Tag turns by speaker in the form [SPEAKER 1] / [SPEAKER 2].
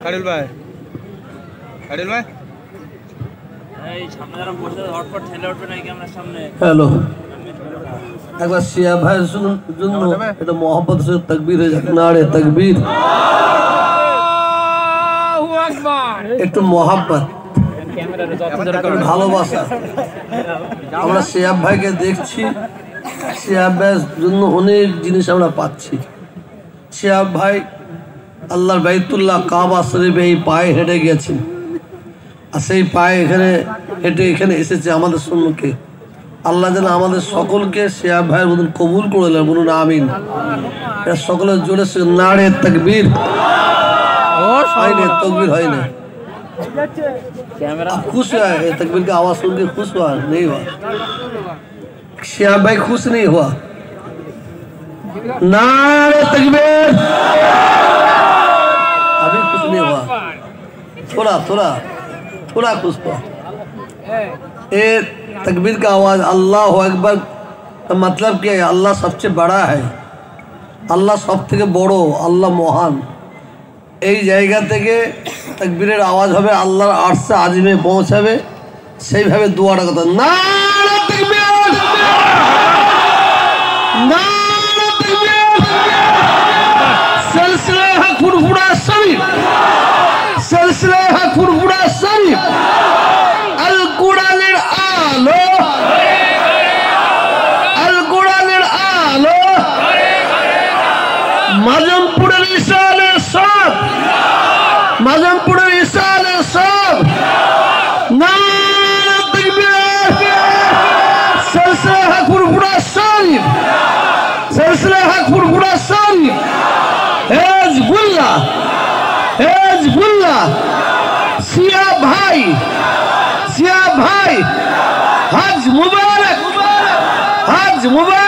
[SPEAKER 1] আদিল ভাই
[SPEAKER 2] এই সামনে যারা বসে হটপট ঠেলে উঠবে না ক্যামেরার সামনে।
[SPEAKER 3] হ্যালো, একবার শিয়া ভাইয়ের জন্য এটা মোহাম্মদ সে তাকবীর হয়ে যাক। নারে তাকবীর, একটু মোহাম্মত, ভালোবাসা। আমরা শিয়াব ভাইকে দেখছি, শিয়াব ভাইয়ের জন্য অনেক জিনিস আমরা পাচ্ছি। শিয়াব ভাই আল্লাহর বাইতুল্লাহ কাবা শরীফে এই পায়ে হেঁটে গেছেন, আর সেই পায়ে হেঁটে এখানে এসেছে আমাদের সম্মুখে। আল্লাহ যেন আমাদের সকলকে শিয়াব ভাইয়ের মতন কবুল করে নেন, বলুন আমিন। সকলের জোরে নারে তাকবীর। হয়নি তকবীর, হয় না, खुश हुआ है तकबीर की आवाज सुन के, खुश हुआ नहीं हुआ? शियाब भाई खुश नहीं हुआ? नारे तकबीर, अभी खुश नहीं हुआ, थोड़ा थोड़ा थोड़ा खुश हुआ। ये तकबीर का आवाज अल्लाह अकबर का मतलब क्या है? अल्लाह सबसे बड़ा है, अल्लाह सब থেকে বড়, আল্লাহ মহান। এই জায়গা থেকে তাকবীরের আওয়াজ হবে, আল্লাহর আরশে আজিমে পৌঁছাবে। সেইভাবে দোয়াটা কথা, নারে তাকবীর, নারে তাকবীর, সিলসিলা হক ফুরফুরা শরীফ, সিলসিলা হক ফুরফুরা শরীফ, আল কুরআনের আলো, আল কুরআনের আলো, মাজমপুরের ইসালে সব, মাজমপুরের ইসালে সব, নারে তাকবীর, সিলসিলা হক ফুরফুরা শরীফ, সিলসিলা হক ফুরফুরা শরীফ, হিজবুল্লাহ, হিজবুল্লাহ, শিয়া ভাই, শিয়া ভাই, হজ মুবারক, হজ মুবারক।